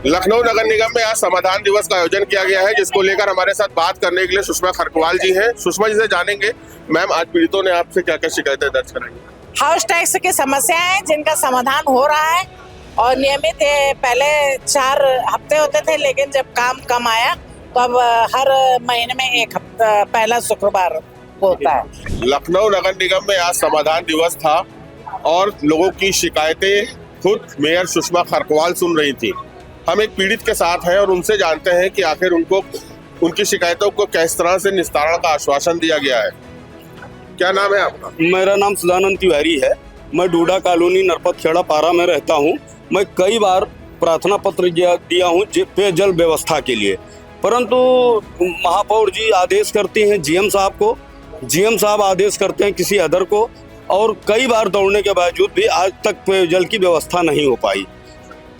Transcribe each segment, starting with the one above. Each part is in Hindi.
लखनऊ नगर निगम में आज समाधान दिवस का आयोजन किया गया है, जिसको लेकर हमारे साथ बात करने के लिए सुषमा खरकवाल जी हैं। सुषमा जी से जानेंगे, मैम आज पीड़ितों ने आपसे क्या क्या शिकायतें दर्ज कराई? हाउस टैक्स की समस्या है जिनका समाधान हो रहा है और नियमित है। पहले 4 हफ्ते होते थे, लेकिन जब काम कम आया तो अब हर महीने में 1 हफ्ता पहला शुक्रवार होता है। लखनऊ नगर निगम में आज समाधान दिवस था और लोगों की शिकायतें खुद मेयर सुषमा खरकवाल सुन रही थी। हम एक पीड़ित के साथ हैं और उनसे जानते हैं कि आखिर उनको उनकी शिकायतों को किस तरह से निस्तारण का आश्वासन दिया गया है। क्या नाम है आपका? मेरा नाम सदानंद तिवारी है। मैं डूडा कॉलोनी नरपत खेड़ा पारा में रहता हूँ। मैं कई बार प्रार्थना पत्र दिया हूँ पेयजल व्यवस्था के लिए, परंतु महापौर जी आदेश करते हैं जीएम साहब को, जीएम साहब आदेश करते हैं किसी अदर को, और कई बार दौड़ने के बावजूद भी आज तक पेयजल की व्यवस्था नहीं हो पाई।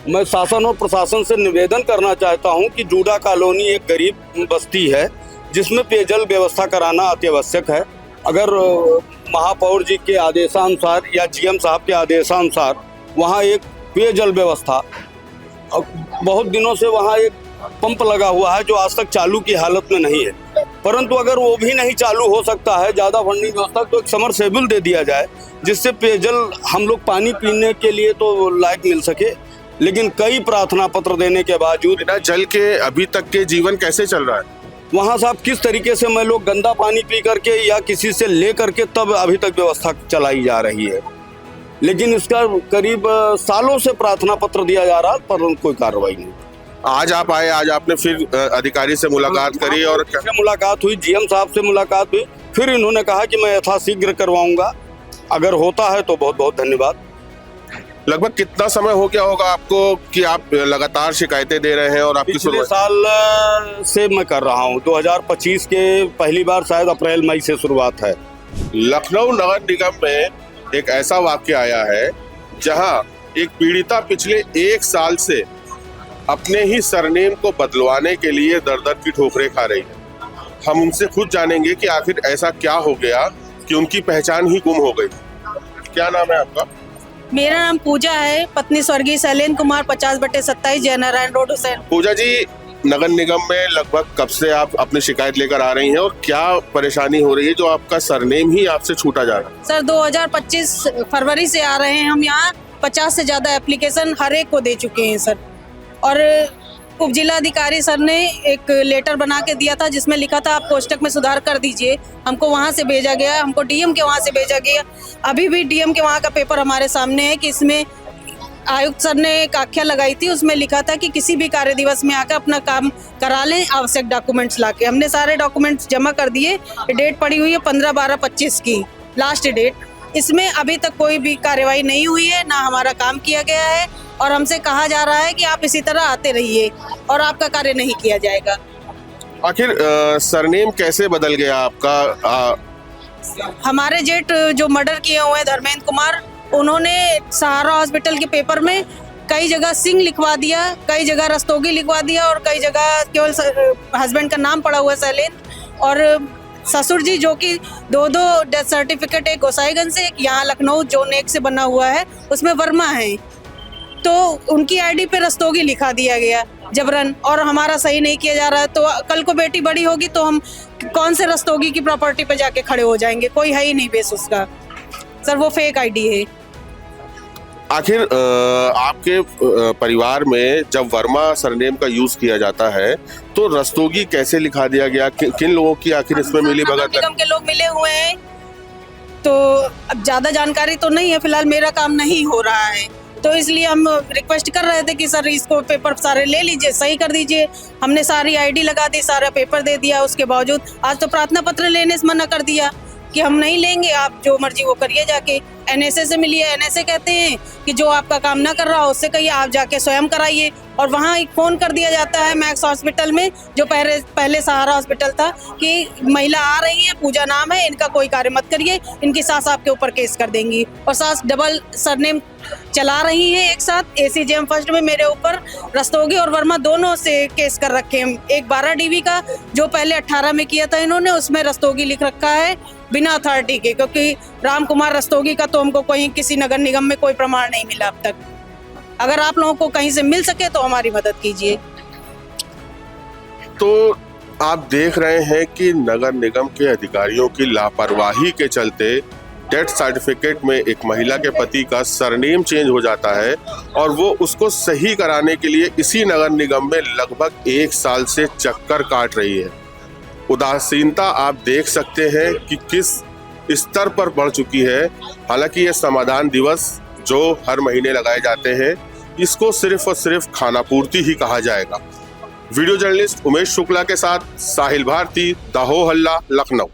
मैं शासन और प्रशासन से निवेदन करना चाहता हूं कि डूडा कॉलोनी एक गरीब बस्ती है जिसमें पेयजल व्यवस्था कराना अत्यावश्यक है। अगर महापौर जी के आदेशानुसार या जीएम साहब के आदेशानुसार वहां एक पेयजल व्यवस्था, बहुत दिनों से वहां एक पंप लगा हुआ है जो आज तक चालू की हालत में नहीं है, परंतु अगर वो भी नहीं चालू हो सकता है, ज़्यादा फंडिंग व्यवस्था, तो एक समरसेबल दे दिया जाए जिससे पेयजल हम लोग पानी पीने के लिए तो लायक मिल सके। लेकिन कई प्रार्थना पत्र देने के बावजूद बिना जल के अभी तक के जीवन कैसे चल रहा है? वहाँ साहब किस तरीके से मैं लोग गंदा पानी पी करके या किसी से ले करके तब अभी तक व्यवस्था चलाई जा रही है, लेकिन इसका करीब सालों से प्रार्थना पत्र दिया जा रहा है पर कोई कार्रवाई नहीं। आज आप आए, आज आपने फिर अधिकारी से मुलाकात करी और मुलाकात हुई, जीएम साहब से मुलाकात हुई, फिर इन्होंने कहा कि मैं यथाशीघ्र करवाऊंगा, अगर होता है तो बहुत बहुत धन्यवाद। लगभग कितना समय हो गया होगा आपको कि आप लगातार शिकायतें दे रहे हैं और आपकी पिछले साल से मैं कर रहा हूँ, 2025 के पहली बार शायद अप्रैल मई से शुरुआत है। लखनऊ नगर निगम में एक ऐसा वाक्य आया है जहां एक पीड़िता पिछले 1 साल से अपने ही सरनेम को बदलवाने के लिए दर-दर की ठोकरें खा रही है। हम उनसे खुद जानेंगे कि आखिर ऐसा क्या हो गया कि उनकी पहचान ही गुम हो गई। क्या नाम है आपका? मेरा नाम पूजा है, पत्नी स्वर्गीय शैलेंद्र कुमार, 50/27 जयनारायण रोड, हुसैन। पूजा जी, नगर निगम में लगभग कब से आप अपनी शिकायत लेकर आ रही हैं और क्या परेशानी हो रही है जो आपका सरनेम ही आपसे छूटा जा रहा है? सर 2025 फरवरी से आ रहे हैं हम यहाँ। 50 से ज्यादा एप्लीकेशन हर एक को दे चुके हैं सर, और उप जिलाधिकारी सर ने एक लेटर बना के दिया था जिसमें लिखा था आप कोष्टक में सुधार कर दीजिए। हमको वहाँ से भेजा गया, हमको डीएम के वहाँ से भेजा गया। अभी भी डीएम के वहाँ का पेपर हमारे सामने है कि इसमें आयुक्त सर ने एक आख्या लगाई थी, उसमें लिखा था कि किसी भी कार्य दिवस में आकर अपना काम करा लें आवश्यक डॉक्यूमेंट्स लाके। हमने सारे डॉक्यूमेंट्स जमा कर दिए। डेट पड़ी हुई है 15/12/25 की लास्ट डेट। इसमें अभी तक कोई भी कार्रवाई नहीं हुई है, ना हमारा काम किया गया है, और हमसे कहा जा रहा है कि आप इसी तरह आते रहिए और आपका कार्य नहीं किया जाएगा। आखिर सरनेम कैसे बदल गया आपका? हमारे जेठ जो मर्डर किए हुए हैं धर्मेंद्र कुमार, उन्होंने सहारा हॉस्पिटल के पेपर में कई जगह सिंह लिखवा दिया, कई जगह रस्तोगी लिखवा दिया, और कई जगह केवल हस्बैंड का नाम पड़ा हुआ है शैलेंद्र। और ससुर जी जो कि 2 डेथ सर्टिफिकेट, एक गोसाईगंज से, एक यहाँ लखनऊ जोन 1 से बना हुआ है, उसमें वर्मा है, तो उनकी आईडी पे रस्तोगी लिखा दिया गया जबरन, और हमारा सही नहीं किया जा रहा है। तो कल को बेटी बड़ी होगी तो हम कौन से रस्तोगी की प्रॉपर्टी पे जाके खड़े हो जाएंगे? कोई है ही नहीं बेस उसका सर, वो फेक आईडी है। आखिर आपके परिवार में जब वर्मा सरनेम का यूज किया जाता है तो रस्तोगी कैसे लिखा दिया गया? किन लोगों की आखिर इसमें मिली भगत? निगम के लोग मिले हुए हैं, तो अब ज्यादा जानकारी तो नहीं है, फिलहाल मेरा काम नहीं हो रहा है, तो इसलिए हम रिक्वेस्ट कर रहे थे कि सर इसको पेपर सारे ले लीजिए, सही कर दीजिए। हमने सारी आईडी लगा दी, सारा पेपर दे दिया, उसके बावजूद आज तो प्रार्थना पत्र लेने से मना कर दिया कि हम नहीं लेंगे, आप जो मर्जी वो करिए। जाके एनएसए से मिलिए, एनएसए कहते हैं कि जो आपका काम ना कर रहा हो उससे कहिए आप जाके स्वयं कराइए, और वहाँ एक फ़ोन कर दिया जाता है मैक्स हॉस्पिटल में, जो पहले सहारा हॉस्पिटल था, कि महिला आ रही है, पूजा नाम है, इनका कोई कार्य मत करिए, इनकी सास आपके ऊपर केस कर देंगी। और सास डबल सरनेम चला रही हैं एक साथ। एसीजेएम फर्स्ट में मेरे ऊपर रस्तोगी और वर्मा दोनों से केस कर रखे हैं। एक 12 DV का जो पहले 18 में किया था इन्होंने, उसमें रस्तोगी लिख रखा है बिना अथॉरिटी के, क्योंकि राम कुमार रस्तोगी का तो हमको कोई किसी नगर निगम में कोई प्रमाण नहीं मिला अब तक। अगर आप लोगों को कहीं से मिल सके तो हमारी मदद कीजिए। तो आप देख रहे हैं कि नगर निगम के अधिकारियों की लापरवाही के चलते डेथ सर्टिफिकेट में एक महिला के पति का सरनेम चेंज हो जाता है और वो उसको सही कराने के लिए इसी नगर निगम में लगभग 1 साल से चक्कर काट रही है। उदासीनता आप देख सकते हैं कि किस स्तर पर बढ़ चुकी है। हालांकि ये समाधान दिवस जो हर महीने लगाए जाते हैं, इसको सिर्फ और सिर्फ खानापूर्ति ही कहा जाएगा। वीडियो जर्नलिस्ट उमेश शुक्ला के साथ साहिल भारती, दाहो हल्ला, लखनऊ।